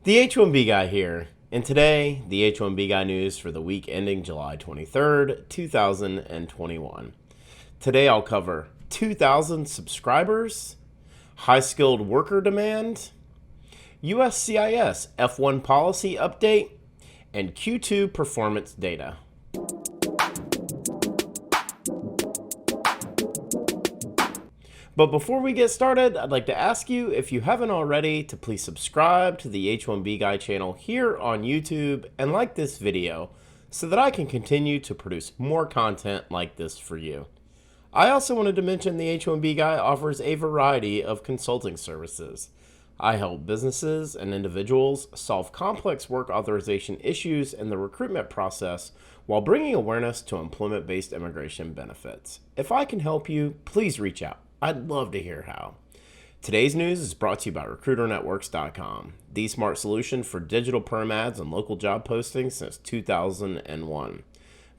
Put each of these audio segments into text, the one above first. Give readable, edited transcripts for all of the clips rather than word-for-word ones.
The H1B Guy here, and today, the H1B Guy news for the week ending July 23rd, 2021. Today I'll cover 2,000 subscribers, high-skilled worker demand, USCIS F1 policy update, and Q2 performance data. But before we get started, I'd like to ask you, if you haven't already, to please subscribe to the H1B Guy channel here on YouTube and like this video so that I can continue to produce more content like this for you. I also wanted to mention the H1B Guy offers a variety of consulting services. I help businesses and individuals solve complex work authorization issues in the recruitment process while bringing awareness to employment-based immigration benefits. If I can help you, please reach out. I'd love to hear how. Today's news is brought to you by RecruiterNetworks.com, the smart solution for digital perm ads and local job postings since 2001.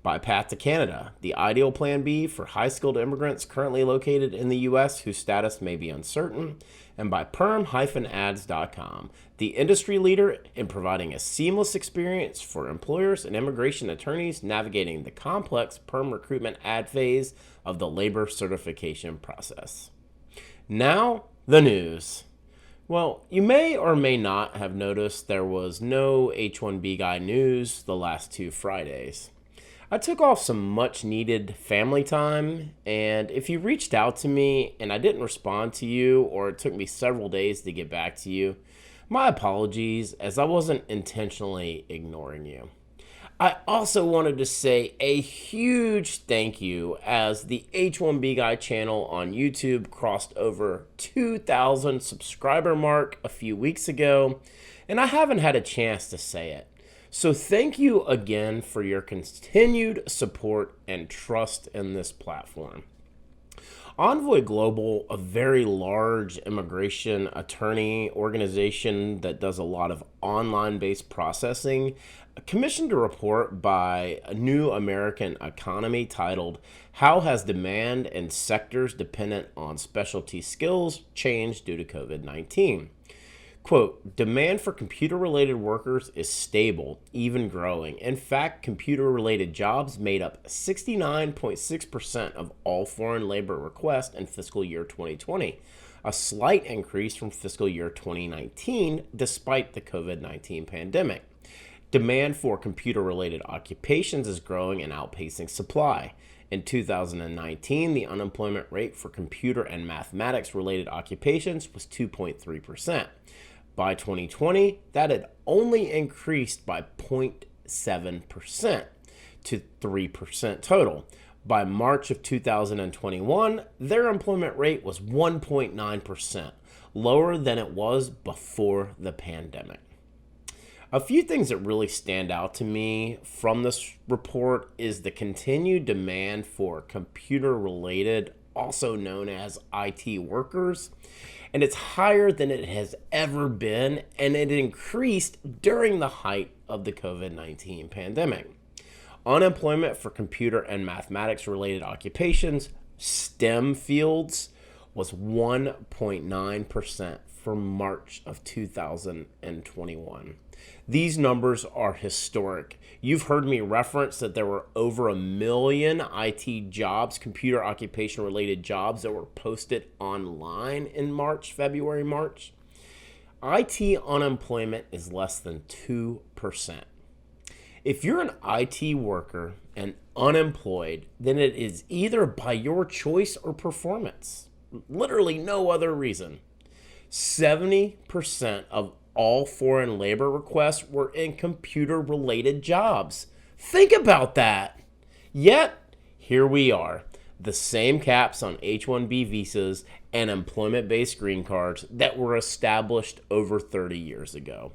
By Path to Canada, the ideal plan B for high-skilled immigrants currently located in the U.S. whose status may be uncertain. And by PERM-Ads.com, the industry leader in providing a seamless experience for employers and immigration attorneys navigating the complex perm recruitment ad phase of the labor certification process. Now, the news. Well, you may or may not have noticed there was no H1B Guy news the last 2 Fridays. I took off some much needed family time, and if you reached out to me and I didn't respond to you, or it took me several days to get back to you, my apologies, as I wasn't intentionally ignoring you. I also wanted to say a huge thank you, as the H1B Guy channel on YouTube crossed over 2,000 subscriber mark a few weeks ago, and I haven't had a chance to say it. So thank you again for your continued support and trust in this platform. Envoy Global, a very large immigration attorney organization that does a lot of online-based processing, commissioned a report by a New American Economy titled, "How Has Demand in Sectors Dependent on Specialty Skills Changed Due to COVID-19?" Quote, "Demand for computer-related workers is stable, even growing. In fact, computer-related jobs made up 69.6% of all foreign labor requests in fiscal year 2020, a slight increase from fiscal year 2019 despite the COVID-19 pandemic. Demand for computer-related occupations is growing and outpacing supply. In 2019, the unemployment rate for computer and mathematics-related occupations was 2.3%. By 2020, that had only increased by 0.7% to 3% total. By March of 2021, their employment rate was 1.9%, lower than it was before the pandemic." A few things that really stand out to me from this report is the continued demand for computer-related, also known as IT workers, and it's higher than it has ever been, and it increased during the height of the COVID-19 pandemic. Unemployment for computer and mathematics-related occupations, STEM fields, was 1.9% for March of 2021. These numbers are historic. You've heard me reference that there were over 1 million IT jobs, computer occupation-related jobs, that were posted online in February, March. IT unemployment is less than 2%. If you're an IT worker and unemployed, then it is either by your choice or performance. Literally no other reason. 70% of all foreign labor requests were in computer-related jobs. Think about that. Yet, here we are, the same caps on H-1B visas and employment-based green cards that were established over 30 years ago.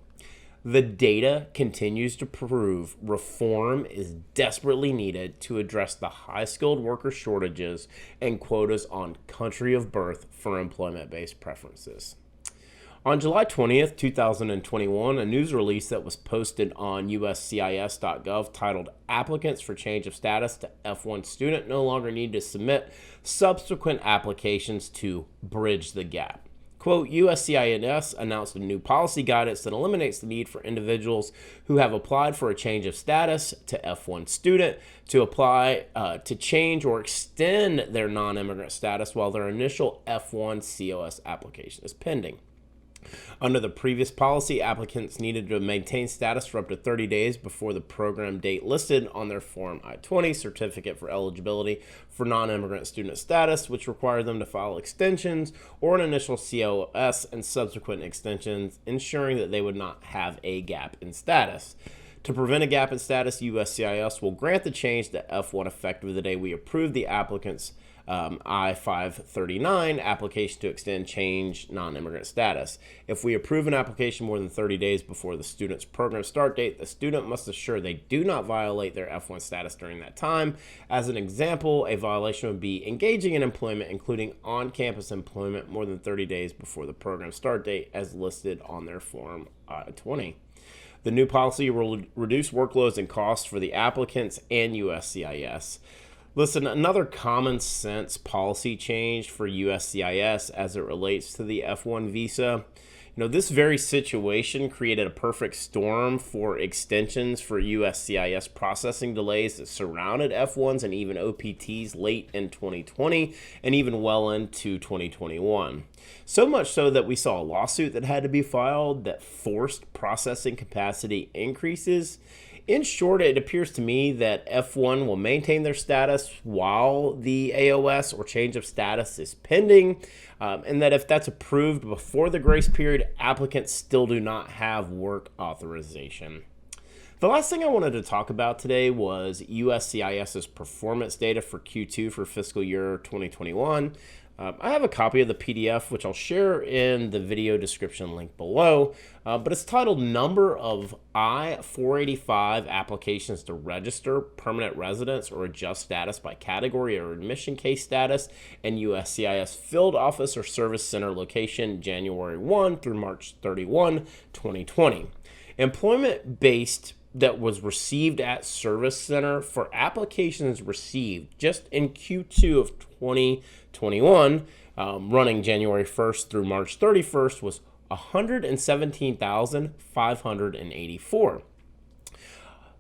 The data continues to prove reform is desperately needed to address the high-skilled worker shortages and quotas on country of birth for employment-based preferences. On July 20th, 2021, a news release that was posted on USCIS.gov titled "Applicants for Change of Status to F1 Student No Longer Need to Submit Subsequent Applications to Bridge the Gap." Quote, USCIS announced a new policy guidance that eliminates the need for individuals who have applied for a change of status to F1 student to apply to change or extend their non-immigrant status while their initial F1 COS application is pending. Under the previous policy, applicants needed to maintain status for up to 30 days before the program date listed on their Form I-20 certificate for eligibility for non-immigrant student status, which required them to file extensions or an initial COS and subsequent extensions, ensuring that they would not have a gap in status. To prevent a gap in status, USCIS will grant the change to F1 effective the day we approve the applicant's I-539 application to extend change non-immigrant status. If we approve an application more than 30 days before the student's program start date, the student must assure they do not violate their F1 status during that time. As an example, a violation would be engaging in employment, including on-campus employment, more than 30 days before the program start date as listed on their Form I-20. The new policy will reduce workloads and costs for the applicants and USCIS. Listen, another common sense policy change for USCIS as it relates to the F1 visa. This very situation created a perfect storm for extensions for USCIS processing delays that surrounded F1s and even OPTs late in 2020 and even well into 2021. So much so that we saw a lawsuit that had to be filed that forced processing capacity increases. In short, it appears to me that F1 will maintain their status while the AOS or change of status is pending, and that if that's approved before the grace period, applicants still do not have work authorization. The last thing I wanted to talk about today was USCIS's performance data for Q2 for fiscal year 2021. I have a copy of the PDF, which I'll share in the video description link below, but it's titled Number of I-485 Applications to Register Permanent Residence or Adjust Status by Category or Admission Case Status and USCIS Field Office or Service Center Location January 1 through March 31, 2020. Employment-based that was received at Service Center for applications received just in Q2 of 2021, running January 1st through March 31st, was 117,584.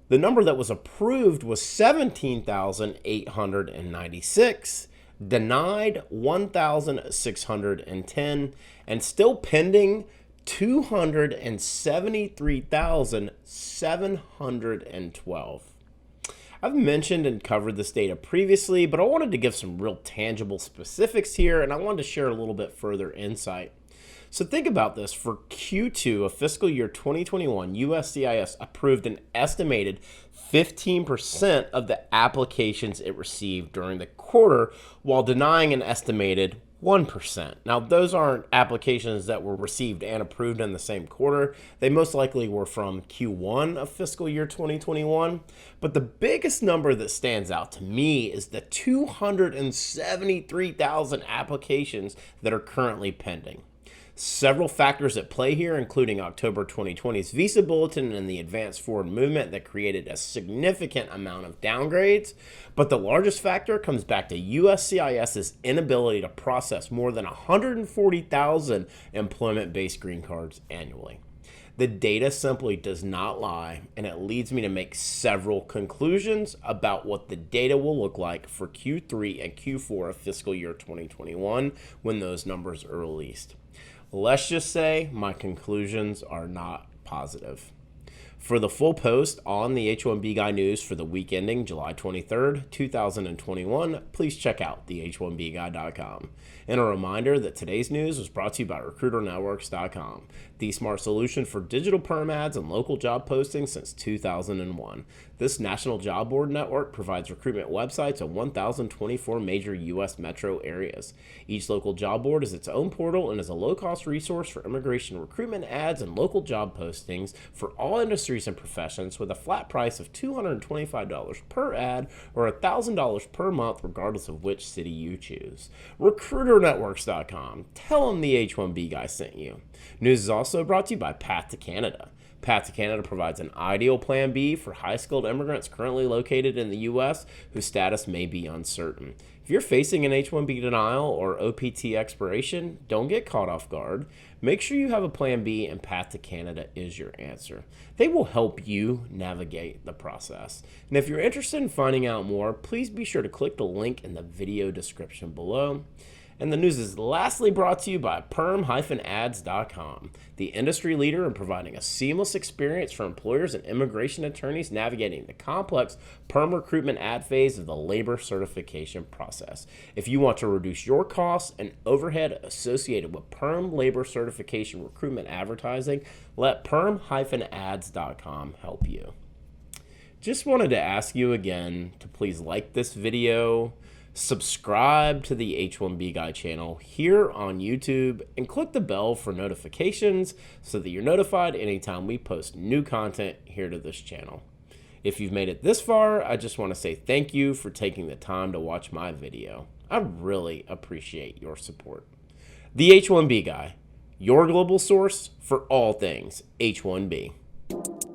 The number that was approved was 17,896, denied 1,610, and still pending 273,712. I've mentioned and covered this data previously, but I wanted to give some real tangible specifics here, and I wanted to share a little bit further insight. So think about this. For Q2 of fiscal year 2021, USCIS approved an estimated 15% of the applications it received during the quarter, while denying an estimated 1%. Now, those aren't applications that were received and approved in the same quarter. They most likely were from Q1 of fiscal year 2021. But the biggest number that stands out to me is the 273,000 applications that are currently pending. Several factors at play here, including October 2020's visa bulletin and the advanced forward movement that created a significant amount of downgrades. But the largest factor comes back to USCIS's inability to process more than 140,000 employment-based green cards annually. The data simply does not lie, and it leads me to make several conclusions about what the data will look like for Q3 and Q4 of fiscal year 2021 when those numbers are released. Let's just say my conclusions are not positive. For the full post on the H1B Guy news for the week ending July 23rd, 2021, please check out the H1BGuy.com. And a reminder that today's news was brought to you by RecruiterNetworks.com, the smart solution for digital perm ads and local job postings since 2001. This national job board network provides recruitment websites in 1,024 major U.S. metro areas. Each local job board is its own portal and is a low-cost resource for immigration recruitment ads and local job postings for all industries and professions with a flat price of $225 per ad or $1,000 per month regardless of which city you choose. RecruiterNetworks.com. Tell them the H1B Guy sent you. News is also brought to you by Path to Canada. Path to Canada provides an ideal plan B for high-skilled immigrants currently located in the U.S. whose status may be uncertain. If you're facing an H-1B denial or OPT expiration, don't get caught off guard. Make sure you have a plan B, and Path to Canada is your answer. They will help you navigate the process. And if you're interested in finding out more, please be sure to click the link in the video description below. And the news is lastly brought to you by PERM-Ads.com, the industry leader in providing a seamless experience for employers and immigration attorneys navigating the complex PERM recruitment ad phase of the labor certification process. If you want to reduce your costs and overhead associated with PERM labor certification recruitment advertising, let PERM-Ads.com help you. Just wanted to ask you again to please like this video, subscribe to the H1B Guy channel here on YouTube, and click the bell for notifications so that you're notified anytime we post new content here to this channel. If you've made it this far, I just want to say thank you for taking the time to watch my video. I really appreciate your support. The H1B Guy, your global source for all things H1B.